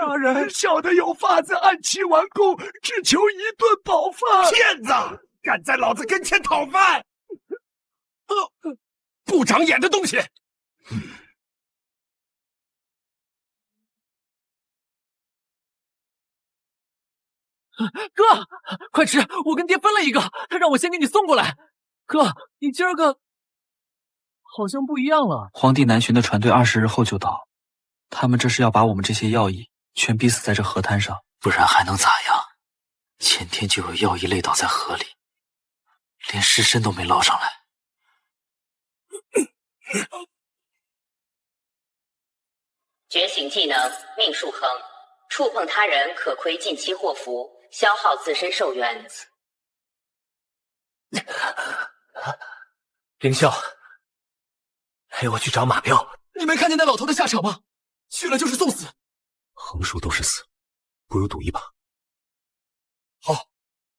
大人，小的有法子按期完工，只求一顿饱饭。骗子，敢在老子跟前讨饭！不长眼的东西！哥，快吃！我跟爹分了一个，他让我先给你送过来。哥，你今儿个好像不一样了。皇帝南巡的船队20日后就到，他们这是要把我们这些药医全逼死在这河滩上，不然还能咋样？前天就有药医累倒在河里，连尸身都没捞上来。觉醒技能命数亨，触碰他人可亏近期祸福，消耗自身寿元。凌霄，陪我去找马彪。你没看见那老头的下场吗？去了就是送死。横竖都是死，不如赌一把。好，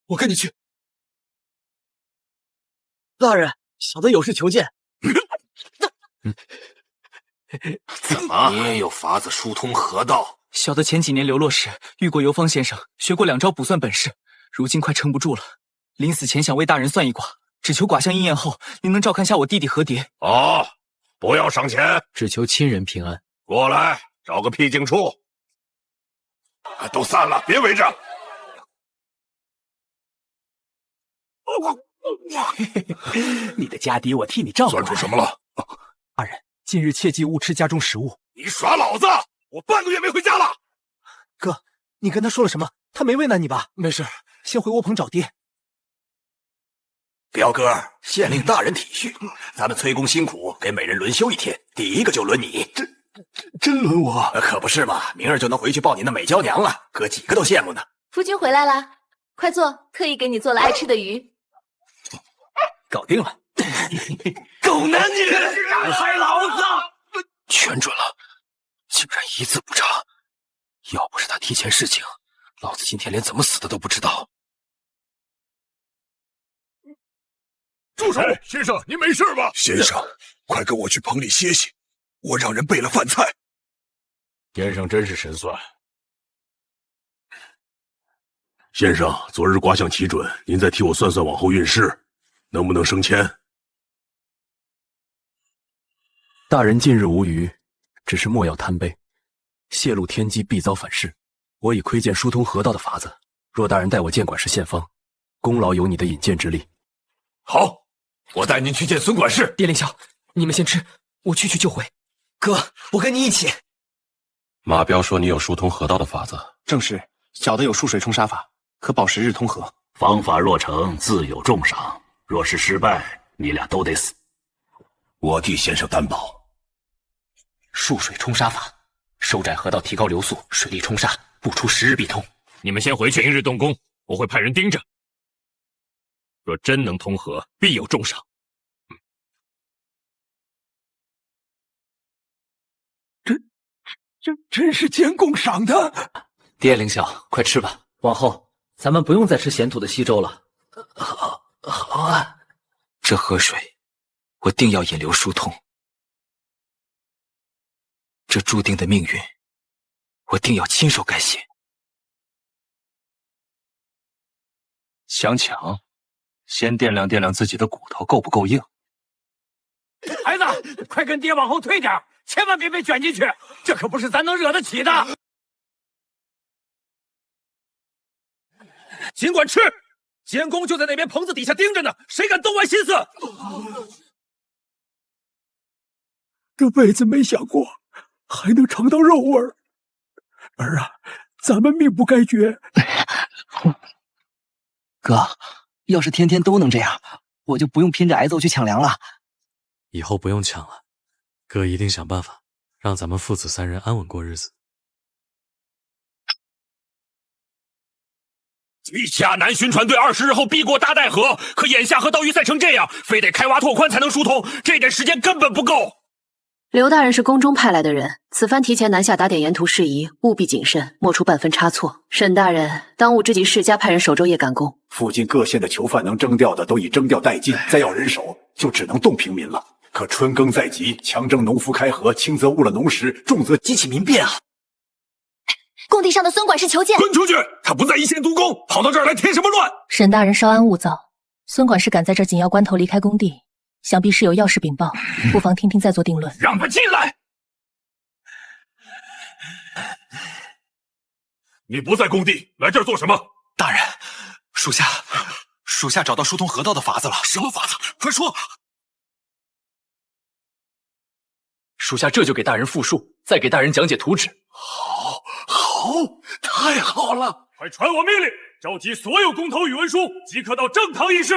我跟你去。大人，小的有事求见。怎么？你也有法子疏通河道？小的前几年流落时遇过游方先生，学过2招卜算本事，如今快撑不住了。临死前想为大人算一卦，只求卦象应验后，您能照看下我弟弟和蝶。哦，不要赏钱，只求亲人平安。过来，找个僻静处。都散了，别围着。你的家底我替你照顾。算出什么了？大人，近日切记勿吃家中食物。你耍老子！我半个月没回家了。哥，你跟他说了什么？他没为难你吧？没事，先回窝棚找爹。彪哥，县令大人体恤，咱们崔公辛苦，给每人轮休1天，第一个就轮你。真轮我？可不是嘛，明儿就能回去抱你那美娇娘了，哥几个都羡慕呢。夫君回来了，快坐，特意给你做了爱吃的鱼。搞定了。狗男女，敢害老子！全准了，竟然一字不差。要不是他提前示警，老子今天连怎么死的都不知道。住手！先生，您没事吧？先生，快跟我去棚里歇息，我让人备了饭菜。先生真是神算。先生，昨日卦象奇准，您再替我算算往后运势，能不能升迁？大人近日无虞，只是莫要贪杯，泄露天机必遭反噬。我已窥见疏通河道的法子，若大人带我见管事献方，功劳有你的引荐之力。好，我带您去见孙管事。爹凌霄，你们先吃，我去就回。哥，我跟你一起。马彪说你有疏通河道的法子，正是，小的有疏水冲沙法，可保10日通河。方法若成，自有重赏；若是失败，你俩都得死。我替先生担保。疏水冲沙法，收窄河道，提高流速，水力冲沙，不出10日必通。你们先回去，明日动工，我会派人盯着。若真能通河，必有重赏。真是监工赏的。爹凌霄，快吃吧，往后咱们不用再吃咸土的稀粥了。好啊，这河水我定要引流疏通，这注定的命运我定要亲手改写。想抢，先掂量掂量自己的骨头够不够硬。孩子，快跟爹往后退点，千万别被卷进去，这可不是咱能惹得起的。尽管吃，监工就在那边棚子底下盯着呢，谁敢动歪心思？这辈子没想过还能尝到肉味儿。儿啊，咱们命不该绝。哥，要是天天都能这样，我就不用拼着挨揍去抢粮了。以后不用抢了，哥一定想办法让咱们父子3人安稳过日子。地下南巡船队20日后必过大戴河，可眼下河道淤塞成这样，非得开挖拓宽才能疏通，这点时间根本不够。刘大人是宫中派来的人，此番提前南下打点沿途事宜，务必谨慎，莫出半分差错。沈大人，当务之急，世家派人守昼夜赶工。附近各县的囚犯能征调的都已征调殆尽，再要人手就只能动平民了。可春耕在即，强征农夫开河，轻则误了农时，重则激起民变啊！工地上的孙管事求见。滚出去！他不在一线督工，跑到这儿来添什么乱？沈大人稍安勿躁，孙管事敢在这紧要关头离开工地，想必是有要事禀报，不妨听听再做定论。让他进来！你不在工地，来这儿做什么？大人，属下找到疏通河道的法子了。什么法子？快说！属下这就给大人复述，再给大人讲解图纸。好，太好了！快传我命令，召集所有公头与文书，即刻到正堂议事。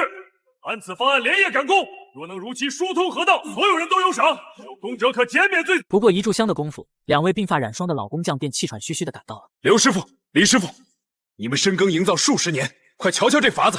按此方案连夜赶工，若能如期疏通河道，所有人都有赏，有功者可减免罪。不过一炷香的功夫，2位鬓发染霜的老工匠便气喘吁吁地赶到了。刘师傅、李师傅，你们深耕营造数十年，快瞧瞧这法子，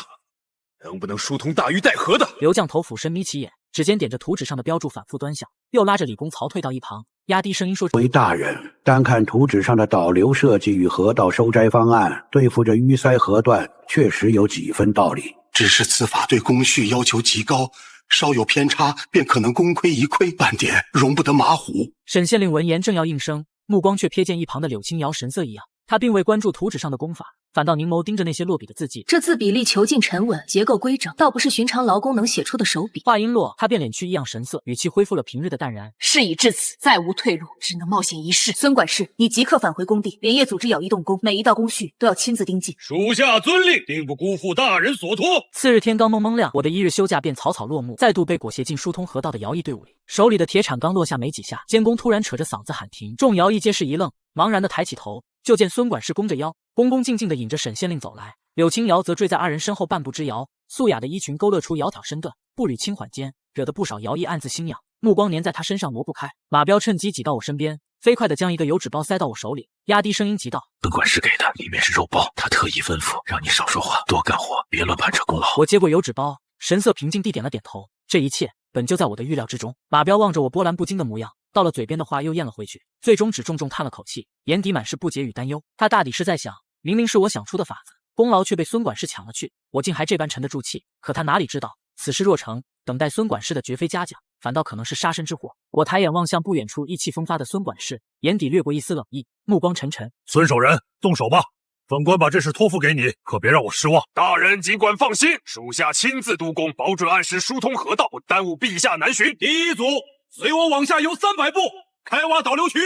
能不能疏通大禹带河的？刘匠头俯身眯起眼，指尖点着图纸上的标注，反复端详，又拉着李公曹退到一旁，压低声音说：“为大人，单看图纸上的导流设计与河道收摘方案，对付这淤塞河段，确实有几分道理。只是此法对工序要求极高，稍有偏差，便可能功亏一篑，半点容不得马虎。”沈县令闻言正要应声，目光却瞥见一旁的柳青瑶神色异样，他并未关注图纸上的功法，反倒凝眸盯着那些落笔的字迹。这字比例遒劲沉稳，结构规整，倒不是寻常劳工能写出的手笔。话音落，他便敛去异样神色，语气恢复了平日的淡然。事已至此，再无退路，只能冒险一试。孙管事，你即刻返回工地，连夜组织徭役动工，每一道工序都要亲自盯记。属下遵令，定不辜负大人所托。次日天刚蒙蒙亮，我的1日休假便草草落幕，再度被裹挟进疏通河道的徭役队伍里。手里的铁铲刚落下没几下，监工突然扯着嗓子喊停，众徭役皆是一愣，茫然的抬起头，就见孙管事弓着腰，恭恭敬敬地引着沈县令走来，柳青瑶则坠在2人身后半步之遥，素雅的衣裙勾勒出窈窕身段，步履轻缓间，惹得不少徭役暗自心痒，目光粘在他身上挪不开。马彪趁机挤到我身边，飞快地将一个油纸包塞到我手里，压低声音急道：“本管事给的，里面是肉包，他特意吩咐让你少说话，多干活，别乱攀扯功劳。”我接过油纸包，神色平静地点了点头，这一切本就在我的预料之中。马彪望着我波澜不惊的模样，到了嘴边的话又咽了回去，最终只重重叹了口气，眼底满是不解与担忧。他大抵是在想，明明是我想出的法子，功劳却被孙管事抢了去，我竟还这般沉得住气。可他哪里知道，此事若成，等待孙管事的绝非嘉奖，反倒可能是杀身之祸。我抬眼望向不远处意气风发的孙管事，眼底掠过一丝冷意，目光沉沉。孙守仁，动手吧！本官把这事托付给你，可别让我失望。大人尽管放心，属下亲自督工，保准按时疏通河道，不耽误陛下南巡。第一组，随我往下游300步，开挖导流渠，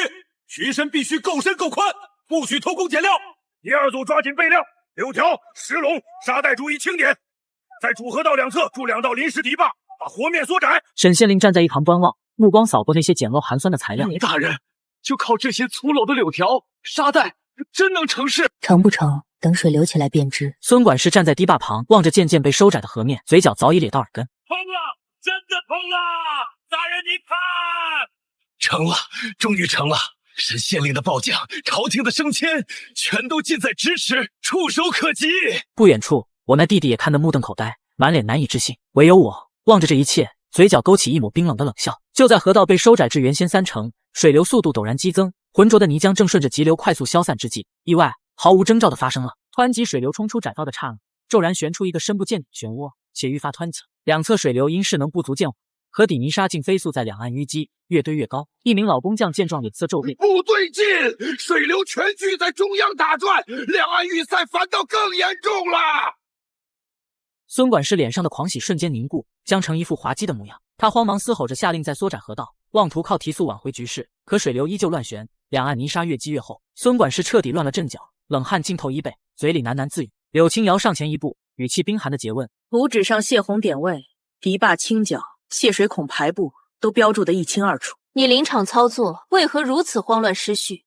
渠身必须够深够宽，不许偷工减料。第二组抓紧备料，柳条、石垄、沙袋注意轻点，在主河道两侧筑2道临时堤坝，把活面缩窄。沈县令站在一旁观望，目光扫过那些简陋寒酸的材料。大人，就靠这些粗陋的柳条、沙袋，真能成事？成不成，等水流起来便知。孙管事站在堤坝旁，望着渐渐被收窄的河面，嘴角早已咧到耳根。通了，真的通了！大人你看，成了，终于成了！沈县令的报将，朝廷的升迁，全都近在咫尺，触手可及。不远处，我那弟弟也看得目瞪口呆，满脸难以置信。唯有我望着这一切，嘴角勾起一抹冰冷的冷笑。就在河道被收窄至原先30%，水流速度陡然激增，浑浊的泥浆正顺着急流快速消散之际，意外毫无征兆地发生了。湍急水流冲出窄道的刹那，骤然旋出一个深不见底漩涡，且愈发湍急，两侧水流因势能不足见缓，河底泥沙竟飞速在两岸淤积，越堆越高。一名老工匠见状，脸色骤变，不对劲，水流全区在中央打转，两岸淤塞反倒更严重了。孙管事脸上的狂喜瞬间凝固，僵成一副滑稽的模样。他慌忙嘶吼着下令再缩窄河道，妄图靠提速挽回局势，可水流依旧乱旋，两岸泥沙越积越厚。孙管事彻底乱了阵脚，冷汗浸透衣背，嘴里喃喃自语。柳青瑶上前一步，语气冰寒的诘问：图纸上泄洪点位、堤坝倾角、泄水孔排布都标注得一清二楚，你临场操作为何如此慌乱失序？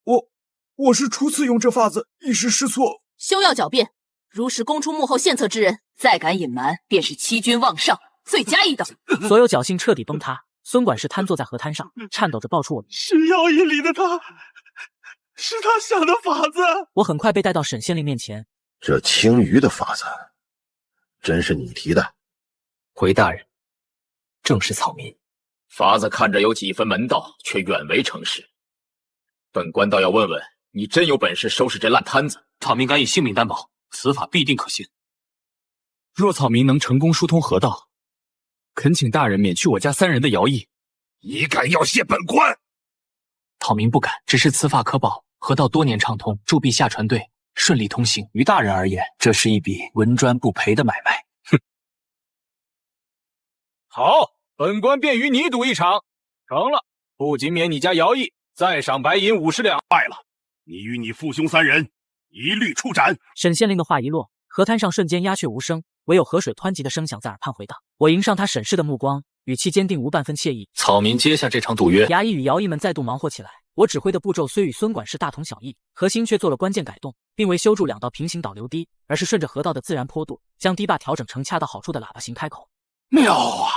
我是初次用这法子，一时失措。休要狡辩，如是供出幕后献策之人，再敢隐瞒，便是欺君妄上，罪加一等。所有侥幸彻底崩塌，孙管事瘫坐在河滩上，颤抖着报出我是徭役里的他，是他想的法子。我很快被带到沈县令面前。这青鱼的法子，真是你提的？回大人，正是草民。法子看着有几分门道，却远为成事。本官倒要问问，你真有本事收拾这烂摊子？草民敢以性命担保，此法必定可行。若草民能成功疏通河道，恳请大人免去我家3人的徭役。你敢要挟本官？草民不敢，只是此法可保，河道多年畅通，祝陛下船队顺利通行。于大人而言，这是一笔稳赚不赔的买卖。哼！好，本官便与你赌一场，成了，不仅免你家徭役，再赏白银50两。败了，你与你父兄3人一律处斩。沈县令的话一落，河滩上瞬间鸦雀无声，唯有河水湍急的声响在耳畔回荡。我迎上他审视的目光，语气坚定无半分惬意。草民接下这场赌约。衙役与徭役们再度忙活起来。我指挥的步骤虽与孙管事大同小异，核心却做了关键改动，并未修筑2道平行导流堤，而是顺着河道的自然坡度，将堤坝调整成恰到好处的喇叭形开口。妙啊！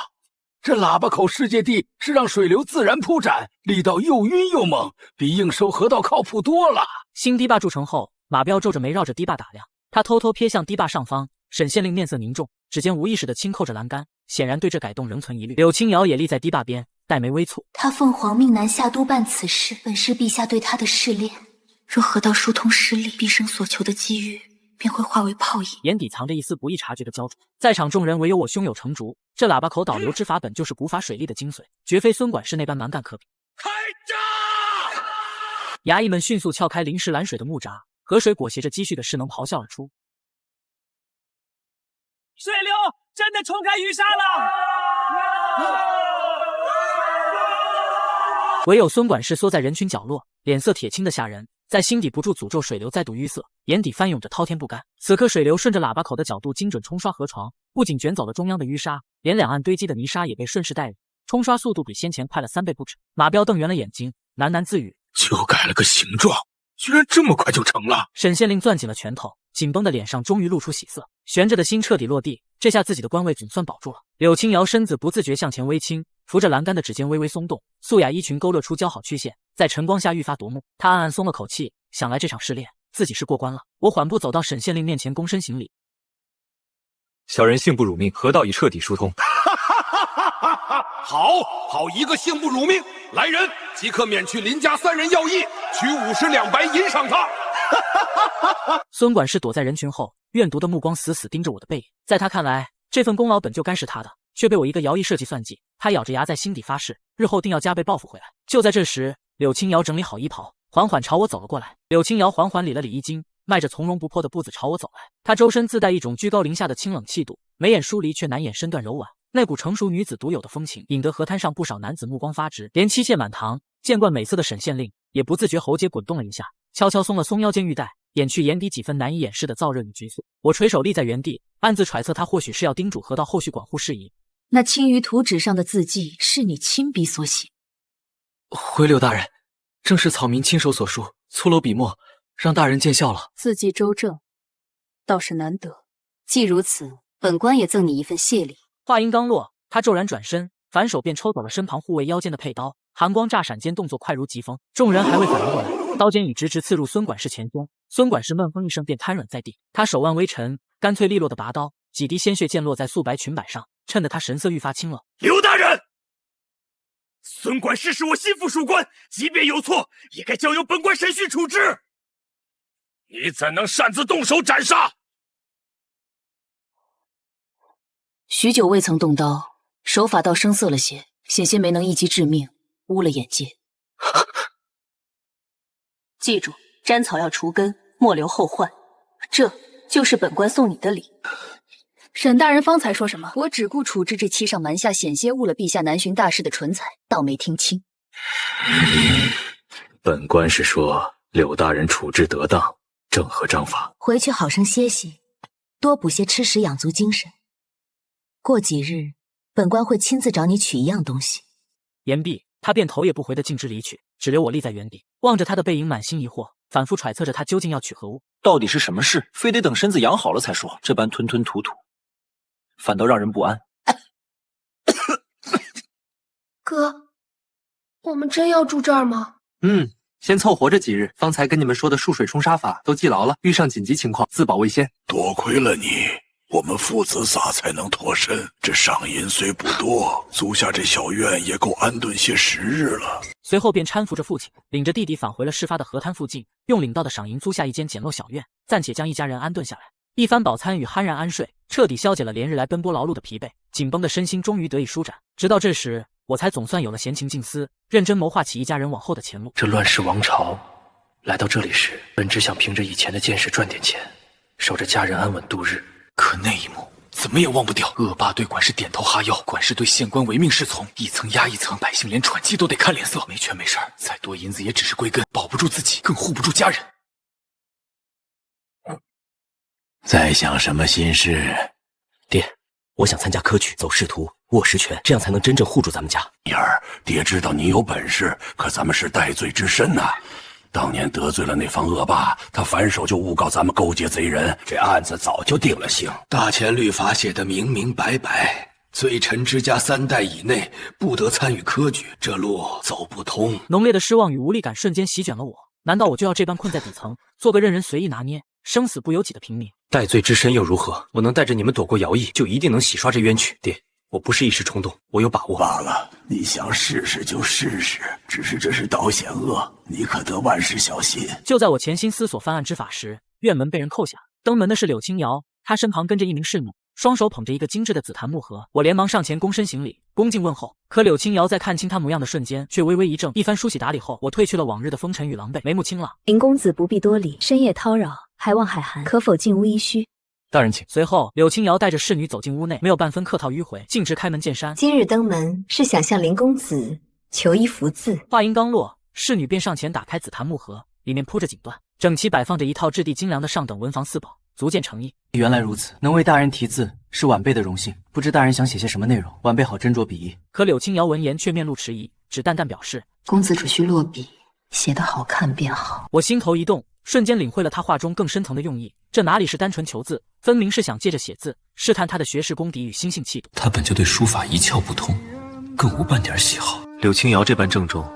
这喇叭口世界地是让水流自然铺展，力道又晕又猛，比硬收河道靠谱多了。新堤坝筑成后，马彪皱着眉绕着堤坝打量，他偷偷瞥向堤坝上方。沈县令面色凝重，指尖无意识地轻扣着栏杆，显然对这改动仍存疑虑。柳青瑶也立在堤坝边，黛眉微蹙。他奉皇命南下督办此事，本是陛下对他的试炼。若河道疏通失利，毕生所求的机遇便会化为泡影。眼底藏着一丝不易察觉的焦灼。在场众人唯有我胸有成竹，这喇叭口导流之法本就是古法水利的精髓，绝非孙管事那般蛮干可比。开闸！衙役们迅速撬开临时拦水的木闸，河水裹挟着积蓄的势能咆哮而出。水流真的冲开鱼沙了！唯有孙管事缩在人群角落，脸色铁青的吓人，在心底不住诅咒水流再度淤塞，眼底翻涌着滔天不甘。此刻水流顺着喇叭口的角度精准冲刷河床，不仅卷走了中央的淤沙，连两岸堆积的泥沙也被顺势带领，冲刷速度比先前快了3倍不止。马彪瞪圆了眼睛，喃喃自语：就改了个形状，居然这么快就成了。沈县令攥紧了拳头，紧绷的脸上终于露出喜色，悬着的心彻底落地，这下自己的官位总算保住了。柳青瑶身子不自觉向前微倾，扶着栏杆的指尖微微松动，素雅衣裙勾勒出姣好曲线，在晨光下愈发夺目。他暗暗松了口气，想来这场试炼自己是过关了。我缓步走到沈县令面前，躬身行礼。小人幸不辱命，河道已彻底疏通。好一个幸不辱命！来人，即刻免去林家3人徭役，取50两白银赏他。孙管事躲在人群后，怨毒的目光死死盯着我的背影。在他看来，这份功劳本就该是他的，却被我一个徭役设计算计。他咬着牙在心底发誓，日后定要加倍报复回来。就在这时，柳青瑶整理好衣袍，缓缓朝我走了过来。柳青瑶缓缓理了理衣襟，迈着从容不迫的步子朝我走来。她周身自带一种居高临下的清冷气度，眉眼疏离却难掩身段柔婉，那股成熟女子独有的风情，引得河滩上不少男子目光发直。连妻妾满堂，见惯美色的沈县令也不自觉喉结滚动了一下，悄悄松了松腰间玉带，掩去眼底几分难以掩饰的燥热与局促。我垂手立在原地，暗自揣测他或许是要叮嘱河道后续管护事宜。那青鱼图纸上的字迹是你亲笔所写？回柳大人，正是草民亲手所书，粗陋笔墨，让大人见笑了。字迹周正，倒是难得。既如此，本官也赠你一份谢礼。话音刚落，他骤然转身，反手便抽走了身旁护卫腰间的佩刀，寒光乍闪间，动作快如疾风。众人还未反应过来，刀尖已直直刺入孙管事前胸。孙管事闷哼一声，便瘫软在地。他手腕微沉，干脆利落的拔刀，几滴鲜血溅落在素白裙摆上，衬得他神色愈发清冷。刘大人，孙管事是我心腹属官，即便有错，也该交由本官审讯处置。你怎能擅自动手斩杀？许久未曾动刀，手法倒生涩了些，险些没能一击致命，污了眼界。记住，沾草要除根，莫留后患。这就是本官送你的礼。沈大人方才说什么？我只顾处置这欺上瞒下、险些误了陛下南巡大事的蠢材，倒没听清。本官是说柳大人处置得当，正合章法。回去好生歇息，多补些吃食，养足精神。过几日，本官会亲自找你取一样东西。言毕，他便头也不回的径直离去，只留我立在原地，望着他的背影，满心疑惑，反复揣测着他究竟要取何物。到底是什么事？非得等身子养好了才说，这般吞吞吐吐，反倒让人不安。哥，我们真要住这儿吗？先凑合这几日，方才跟你们说的漱水冲沙法都记牢了，遇上紧急情况自保为先。多亏了你，我们父子仨才能脱身。这赏银虽不多，租下这小院也够安顿些时日了。随后便搀扶着父亲，领着弟弟返回了事发的河滩附近，用领到的赏银租下一间简陋小院，暂且将一家人安顿下来。一番饱餐与酣然安睡，彻底消解了连日来奔波劳碌的疲惫，紧绷的身心终于得以舒展。直到这时，我才总算有了闲情静思，认真谋划起一家人往后的前路。这乱世王朝，来到这里时，本只想凭着以前的见识赚点钱，守着家人安稳度日。可那一幕怎么也忘不掉。恶霸对管事点头哈腰，管事对县官唯命是从，一层压一层，百姓连喘气都得看脸色。没权没势，再多银子也只是归根，保不住自己，更护不住家人。在想什么心事？爹，我想参加科举，走仕途，握实权，这样才能真正护住咱们家。妮儿，爹知道你有本事，可咱们是戴罪之身呐。当年得罪了那方恶霸，他反手就诬告咱们勾结贼人，这案子早就定了性。大前律法写得明明白白，罪臣之家3代以内不得参与科举，这路走不通。浓烈的失望与无力感瞬间席卷了我。难道我就要这般困在底层，做个任人随意拿捏、生死不由己的平民？戴罪之身又如何？我能带着你们躲过徭役，就一定能洗刷这冤屈。爹，我不是一时冲动，我有把握。罢了，你想试试就试试，只是这是道险恶，你可得万事小心。就在我潜心思索翻案之法时，院门被人叩响。登门的是柳青瑶，她身旁跟着一名侍女，双手捧着一个精致的紫檀木盒。我连忙上前躬身行礼，恭敬问候。可柳青瑶在看清她模样的瞬间，却微微一怔。一番梳洗打理后，我褪去了往日的风尘与狼狈，眉目清朗。林公子不必多礼，深夜叨扰，还望海涵，可否进屋一叙？大人请。随后，柳青瑶带着侍女走进屋内，没有半分客套迂回，径直开门见山。今日登门是想向林公子求一幅字。话音刚落，侍女便上前打开紫檀木盒，里面铺着锦缎，整齐摆放着一套质地精良的上等文房四宝，足见诚意。原来如此，能为大人题字是晚辈的荣幸，不知大人想写些什么内容，晚辈好斟酌笔意。可柳青瑶闻言却面露迟疑，只淡淡表示：公子只需落笔，写得好看便好。我心头一动，瞬间领会了他话中更深层的用意。这哪里是单纯求字，分明是想借着写字试探他的学识功底与心性气度。他本就对书法一窍不通，更无半点喜好。柳青瑶这般郑重，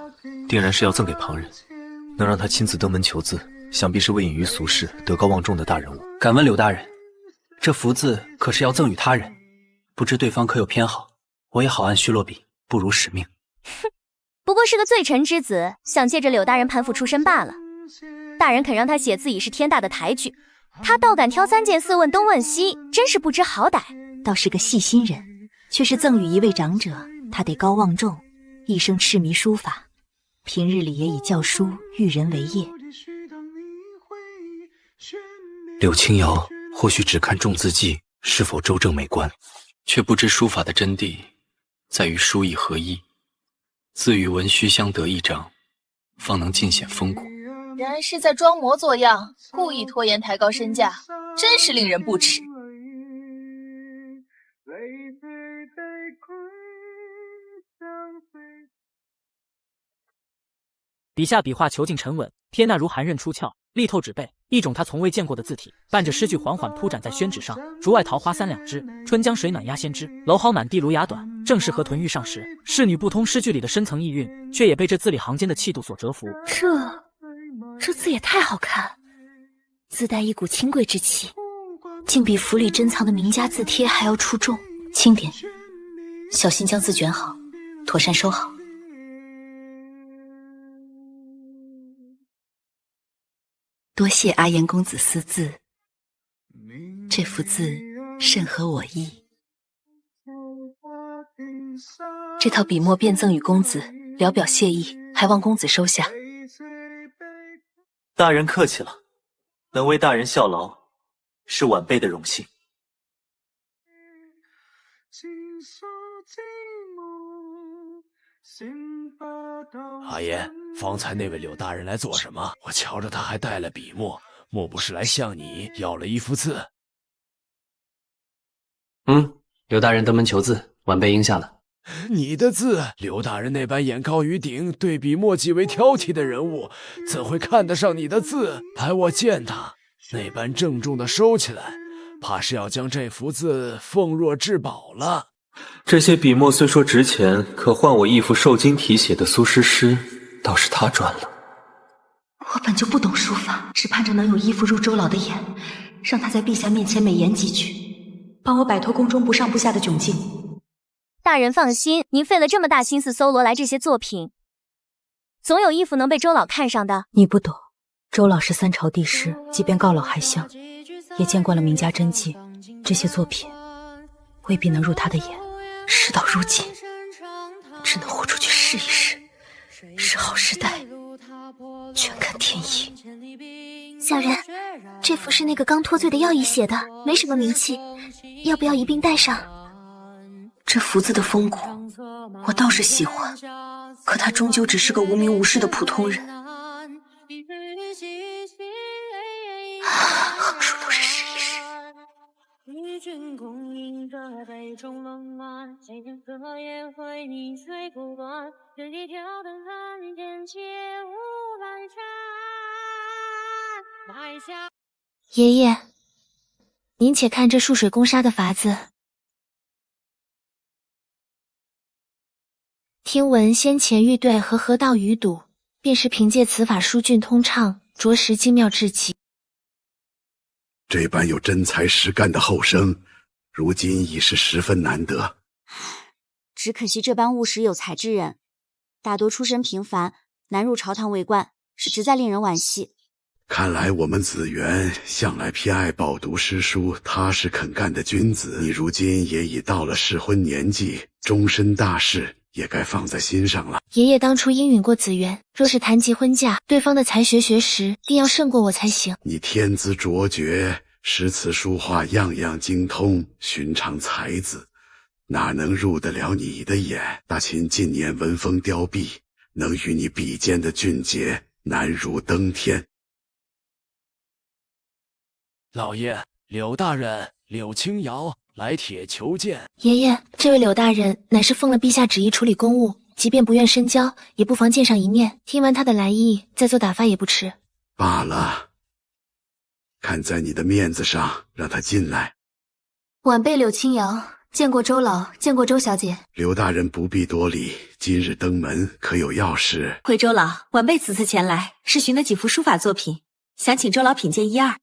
定然是要赠给旁人。能让他亲自登门求字，想必是未隐于俗世、德高望重的大人物。敢问柳大人，这幅字可是要赠与他人？不知对方可有偏好？我也好按序落笔，不辱使命。哼，不过是个罪臣之子，想借着柳大人盘附出身罢了。大人肯让他写字已是天大的抬举，他倒敢挑3件4问东问西，真是不知好歹。倒是个细心人，却是赠与一位长者，他得高望重，一生痴迷书法，平日里也以教书育人为业。柳青瑶或许只看重字迹是否周正美观，却不知书法的真谛在于书意合一，字与文须相得益彰，方能尽显风骨。原来是在装模作样，故意拖延抬高身价，真是令人不齿。笔下笔画遒劲沉稳，贴捺如寒刃出鞘，力透纸背，一种他从未见过的字体，伴着诗句缓缓铺展在宣纸上。竹外桃花3两枝，春江水暖鸭先知。蒌蒿满地芦芽短，正是河豚欲上时。侍女不通诗句里的深层意蕴，却也被这字里行间的气度所折服。这字也太好看，自带一股清贵之气，竟比府里珍藏的名家字帖还要出众。轻点，小心将字卷好，妥善收好。多谢阿颜公子思字，这幅字甚合我意。这套笔墨便赠与公子，聊表谢意，还望公子收下。大人客气了，能为大人效劳，是晚辈的荣幸。阿言，方才那位柳大人来做什么？我瞧着他还带了笔墨，莫不是来向你要了一幅字？柳大人登门求字，晚辈应下了。你的字，刘大人那般眼高于顶、对笔墨极为挑剔的人物，怎会看得上你的字？待我见他那般郑重的收起来，怕是要将这幅字奉若至宝了。这些笔墨虽说值钱，可换我一幅受金题写的苏轼诗，倒是他赚了。我本就不懂书法，只盼着能有依附入周老的眼，让他在陛下面前美言几句，帮我摆脱宫中不上不下的窘境。大人放心，您费了这么大心思搜罗来这些作品，总有一幅能被周老看上的。你不懂，周老是3朝帝师，即便告老还乡，也见惯了名家真迹，这些作品未必能入他的眼。事到如今，只能豁出去试一试，是好是歹，全看天意。小人，这符是那个刚脱罪的药医写的，没什么名气，要不要一并带上？这符字的风骨，我倒是喜欢，可他终究只是个无名无事的普通人。横竖都是试一试。与君共饮这杯中冷暖，谁人隔夜会逆水不断，人地挑灯寒天切勿阑珊。爷爷，您且看这漱水攻杀的法子。听闻先前玉对和河道鱼赌，便是凭借此法疏浚通畅，着实精妙至极。这般有真才实干的后生，如今已是十分难得。只可惜这般务实有才之人，大多出身平凡，难入朝堂为官，是实在令人惋惜。看来我们紫园向来偏爱饱读诗书、踏实肯干的君子，你如今也已到了适婚年纪，终身大事也该放在心上了。爷爷当初应允过紫园，若是谈及婚嫁，对方的才学学识定要胜过我才行。你天资卓绝，诗词书画样样精通，寻常才子哪能入得了你的眼？大秦近年文风凋敝，能与你比肩的俊杰难如登天。老爷，柳大人，柳青瑶来帖求见。爷爷，这位柳大人乃是奉了陛下旨意处理公务，即便不愿深交，也不妨见上一面。听完他的来意，再做打发也不迟。罢了，看在你的面子上，让他进来。晚辈柳青瑶，见过周老，见过周小姐。刘大人不必多礼，今日登门，可有要事？回周老，晚辈此次前来是寻了几幅书法作品，想请周老品鉴一二。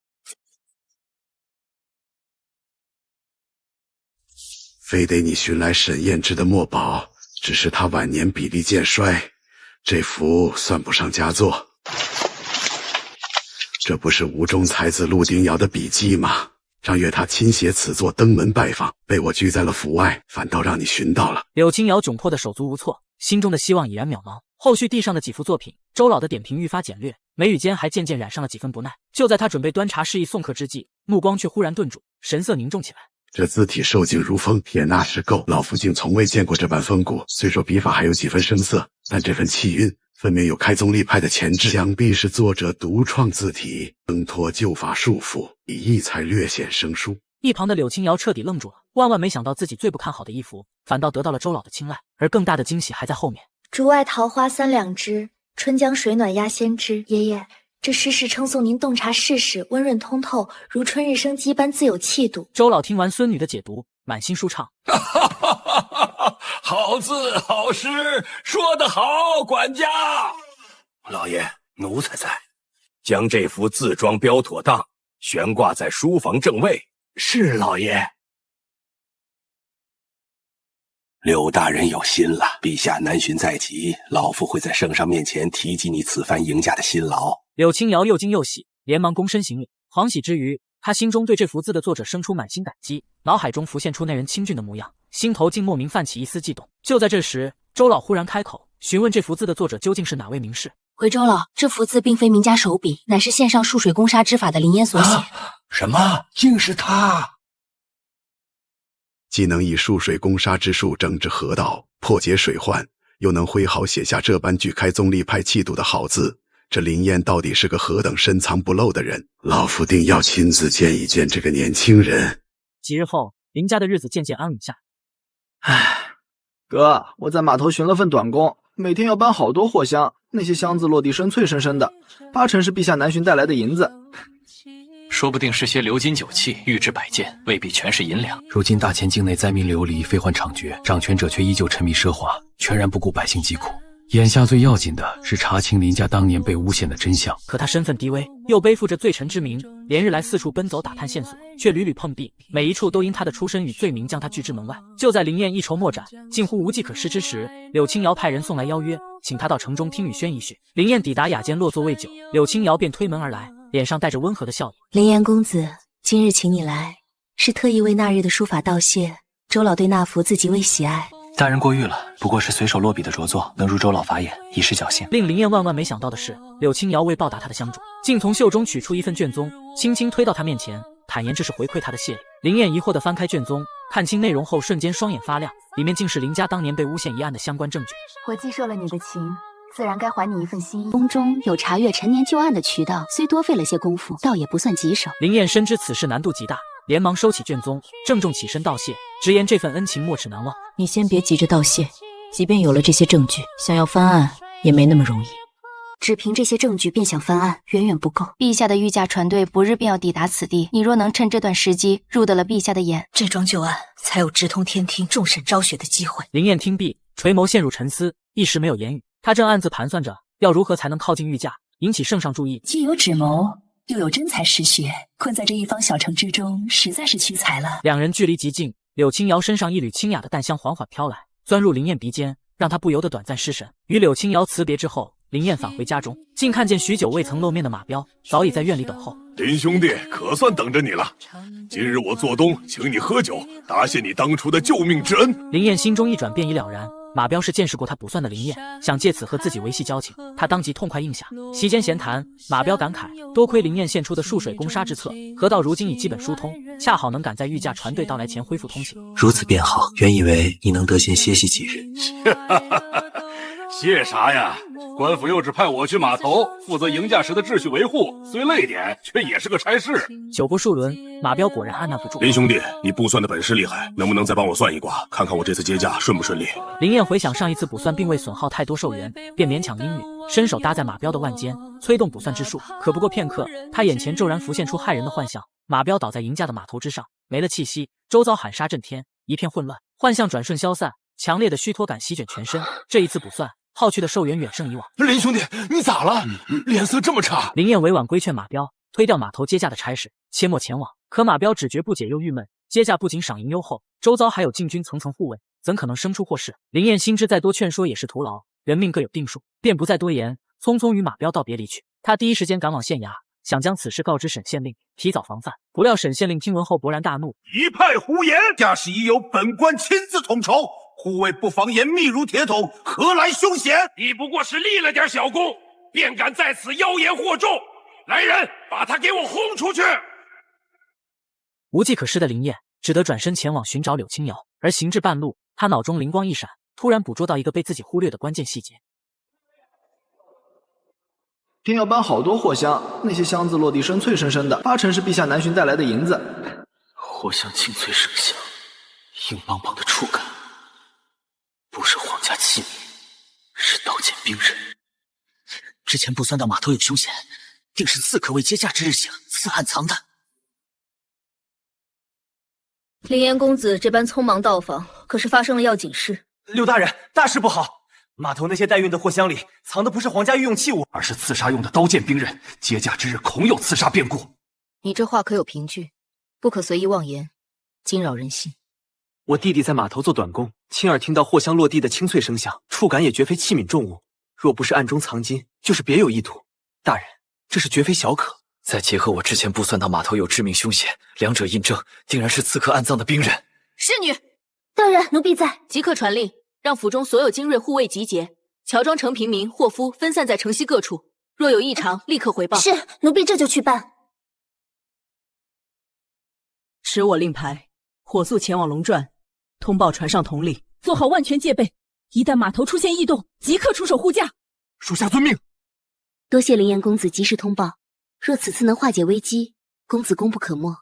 非得你寻来沈燕之的墨宝，只是他晚年比例渐衰，这幅算不上佳作。这不是吴中才子陆丁瑶的笔记吗？张月他亲携此作登门拜访，被我拒在了府外，反倒让你寻到了。柳青瑶窘迫的手足无措，心中的希望已然渺茫。后续递上的几幅作品，周老的点评愈发简略，眉宇间还渐渐染上了几分不耐。就在他准备端茶示意送客之际，目光却忽然顿住，神色凝重起来。这字体瘦劲如风，撇捺是够，老夫竟从未见过这般风骨。虽说笔法还有几分生涩，但这份气韵分明有开宗立派的潜质，想必是作者独创字体，挣脱旧法束缚，以意才略显生疏。一旁的柳青瑶彻底愣住了，万万没想到自己最不看好的一幅，反倒得到了周老的青睐，而更大的惊喜还在后面。竹外桃花三两枝，春江水暖鸭先知。爷爷，这诗是称颂您洞察世事，温润通透，如春日生机般自有气度。周老听完孙女的解读，满心舒畅。好字好诗，说得好，管家。老爷，奴才在，将这幅字装标妥当，悬挂在书房正位。是老爷。柳大人有心了，陛下南巡在即，老夫会在圣上面前提及你此番迎驾的辛劳。柳青瑶又惊又喜，连忙躬身行礼。狂喜之余，他心中对这幅字的作者生出满心感激，脑海中浮现出那人清俊的模样，心头竟莫名泛起一丝悸动。就在这时，周老忽然开口询问这幅字的作者究竟是哪位名士。回周老，这幅字并非名家手笔，乃是线上漱水攻杀之法的林烟所写。什么？竟是他？既能以漱水攻杀之术整治河道，破解水患，又能挥毫写下这般具开宗立派气度的好字，这林燕到底是个何等深藏不露的人？老夫定要亲自见一见这个年轻人。几日后，林家的日子渐渐安稳下。哥，我在码头寻了份短工，每天要搬好多货箱，那些箱子落地声脆生生的，8成是陛下南巡带来的银子。说不定是些鎏金酒器、玉质摆件，未必全是银两。如今大秦境内灾民流离，废患猖獗，掌权者却依旧沉迷奢华，全然不顾百姓疾苦。眼下最要紧的是查清林家当年被诬陷的真相。可他身份低微，又背负着罪臣之名，连日来四处奔走打探线索，却屡屡碰壁，每一处都因他的出身与罪名将他拒之门外。就在林燕一筹莫展，近乎无计可施之时，柳青瑶派人送来邀约，请他到城中听雨轩一叙。林燕抵达雅间落座未久，柳青瑶便推门而来，脸上带着温和的笑意。林燕公子，今日请你来，是特意为那日的书法道谢。周老对那幅字极为喜爱。大人过誉了，不过是随手落笔的拙作，能入周老法眼，一时侥幸。令林燕万万没想到的是，柳青瑶为报答他的相助，竟从袖中取出一份卷宗，轻轻推到他面前，坦言这是回馈他的谢礼。林燕疑惑地翻开卷宗，看清内容后，瞬间双眼发亮，里面竟是林家当年被诬陷一案的相关证据。我既受了你的情，自然该还你一份心意。宫中有查阅陈年旧案的渠道，虽多费了些功夫，倒也不算棘手。林燕深知此事难度极大，连忙收起卷宗，郑重起身道谢，直言这份恩情没齿难忘。你先别急着道谢，即便有了这些证据，想要翻案也没那么容易。只凭这些证据便想翻案，远远不够。陛下的御驾船队不日便要抵达此地，你若能趁这段时机入得了陛下的眼，这桩旧案才有直通天庭众审昭雪的机会。林燕听毕，垂眸陷入沉思，一时没有言语。他正暗自盘算着要如何才能靠近御驾，引起圣上注意。既有指谋，又有真才实学，困在这一方小城之中，实在是屈才了。两人距离极近，柳青瑶身上一缕清雅的淡香缓缓飘来，钻入林燕鼻尖，让她不由得短暂失神。与柳青瑶辞别之后，林燕返回家中，竟看见许久未曾露面的马彪早已在院里等候。林兄弟，可算等着你了。今日我做东，请你喝酒，答谢你当初的救命之恩。林燕心中一转，便已了然。马彪是见识过他不算的林燕，想借此和自己维系交情，他当即痛快应下。席间闲谈，马彪感慨，多亏林燕献出的漱水攻杀之策，河道如今已基本疏通，恰好能赶在御驾船队到来前恢复通行。如此便好，原以为你能得闲歇息几日。谢啥呀？官府又只派我去码头负责迎驾时的秩序维护，虽累点，却也是个差事。酒不数轮，马彪果然按捺不住。林兄弟，你卜算的本事厉害，能不能再帮我算一卦，看看我这次接驾顺不顺利？林燕回想上一次卜算并未损耗太多寿元，便勉强应允，伸手搭在马彪的腕间，催动卜算之术。可不过片刻，他眼前骤然浮现出骇人的幻象：马彪倒在迎驾的码头之上，没了气息，周遭喊杀震天，一片混乱。幻象转瞬消散，强烈的虚脱感席卷全身。这一次卜算耗去的寿元远胜以往。林兄弟，你咋了？脸色这么差？林燕委婉规劝马彪推掉码头接驾的差事，切莫前往。可马彪只觉不解又郁闷，接驾不仅赏银优厚，周遭还有禁军层层护卫，怎可能生出祸事？林燕心知再多劝说也是徒劳，人命各有定数，便不再多言，匆匆与马彪道别离去。他第一时间赶往县衙，想将此事告知沈县令，提早防范。不料沈县令听闻后勃然大怒：一派胡言！驾驶已有本官亲自统筹，护卫不防严密如铁桶，何来凶险？你不过是立了点小功，便敢在此妖言惑众！来人，把他给我轰出去！无计可施的林燕只得转身前往寻找柳青瑶，而行至半路，他脑中灵光一闪，突然捕捉到一个被自己忽略的关键细节。天耀班好多货箱，那些箱子落地声脆生生的，八成是陛下南巡带来的银子。货箱清脆生香，硬邦邦的触感，不是皇家器皿，是刀剑兵刃。之前卜算到码头有凶险，定是刺客为接驾之日醒，此暗藏的。林岩公子这般匆忙到访，可是发生了要紧事？柳大人，大事不好！码头那些代运的货箱里藏的不是皇家御用器物，而是刺杀用的刀剑兵刃，接驾之日恐有刺杀变故。你这话可有凭据？不可随意妄言，惊扰人心。我弟弟在码头做短工，亲耳听到货箱落地的清脆声响，触感也绝非器皿重物。若不是暗中藏金，就是别有意图。大人，这是绝非小可。再结合我之前卜算到码头有致命凶险，两者印证，定然是刺客暗葬的兵刃。侍女，大人，奴婢在，即刻传令，让府中所有精锐护卫集结，乔装成平民、祸夫分散在城西各处，若有异常，立刻回报。是，奴婢这就去办。持我令牌，火速前往龙传，通报船上统领，做好万全戒备。一旦码头出现异动，即刻出手护驾。属下遵命。多谢林岩公子及时通报，若此次能化解危机，公子功不可没。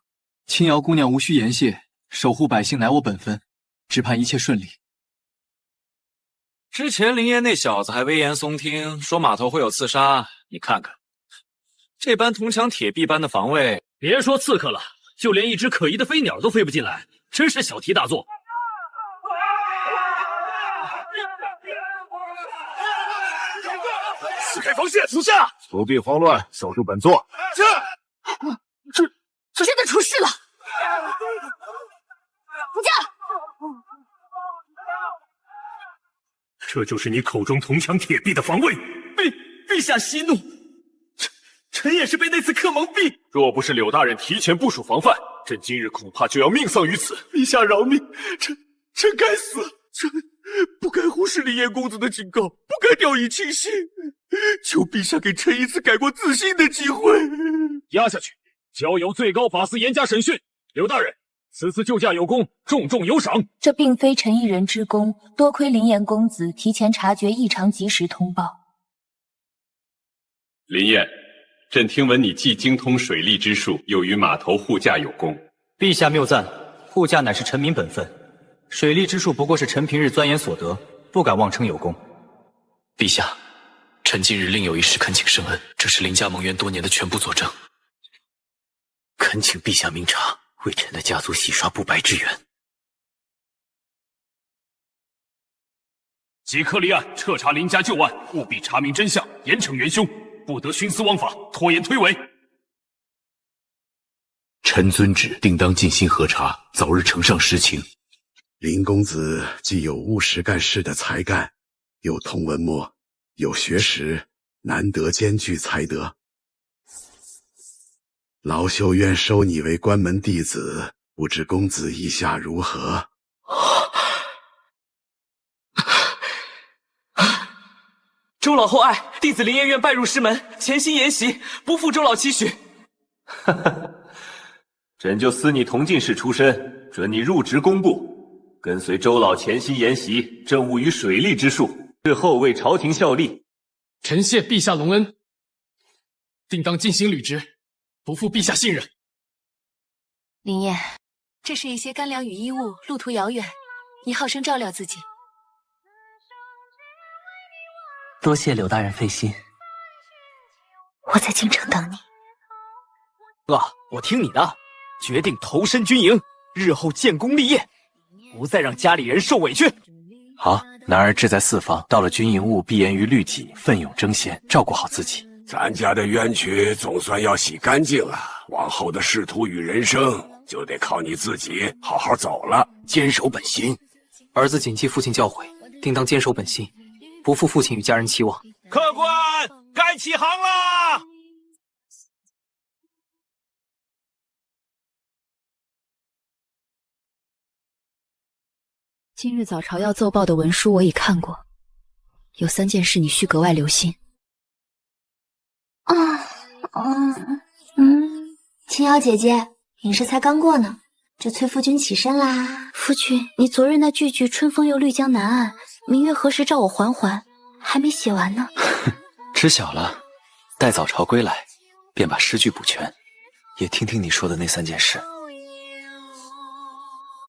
青瑶姑娘无需言谢，守护百姓乃我本分，只盼一切顺利。之前林燕那小子还危言耸听，说码头会有刺杀，你看看，这般铜墙铁壁般的防卫，别说刺客了，就连一只可疑的飞鸟都飞不进来，真是小题大做。撕开防线，属下不必慌乱，守住本座。这真的出事了！副驾，这就是你口中铜墙铁壁的防卫？陛下息怒，臣也是被那次客蒙蔽。若不是柳大人提前部署防范，朕今日恐怕就要命丧于此。陛下饶命，臣该死。臣不该忽视林彦公子的警告，不该掉以轻心，求陛下给臣一次改过自新的机会。压下去，交由最高法司严加审讯。刘大人，此次救驾有功，重重有赏。这并非臣一人之功，多亏林彦公子提前察觉异常，及时通报。林彦，朕听闻你既精通水利之术，又与码头护驾有功。陛下谬赞，护驾乃是臣民本分，水利之术不过是臣平日钻研所得，不敢妄称有功。陛下，臣今日另有一事恳请圣恩，这是林家蒙冤多年的全部佐证，恳请陛下明察，为臣的家族洗刷不白之冤。即刻立案，彻查林家旧案，务必查明真相，严惩元凶，不得徇私枉法，拖延推诿。臣遵旨，定当尽心核查，早日呈上实情。林公子既有务实干事的才干，有通文墨，有学识，难得兼具才德。老朽愿收你为关门弟子，不知公子意下如何？周老厚爱，弟子林彦愿拜入师门，潜心研习，不负周老期许。朕就思你同进士出身，准你入职工部，跟随周老潜心研习政务与水利之术，日后为朝廷效力。臣谢陛下隆恩，定当尽心履职，不负陛下信任。林燕，这是一些干粮与衣物，路途遥远，你好生照料自己。多谢柳大人费心。我在京城等你。哥，我听你的，决定投身军营，日后建功立业，不再让家里人受委屈。好，男儿志在四方，到了军营务必严于律己，奋勇争先，照顾好自己。咱家的冤屈总算要洗干净了，往后的仕途与人生就得靠你自己好好走了，坚守本心。儿子谨记父亲教诲，定当坚守本心，不负父亲与家人期望。客官，该起航啦！今日早朝要奏报的文书我已看过，有3件事你需格外留心。青瑶姐姐，饮食才刚过呢，这崔夫君起身啦。夫君，你昨日那句句春风又绿江南岸，明月何时照我还还，还没写完呢。知晓了，待早朝归来，便把诗句补全，也听听你说的那3件事。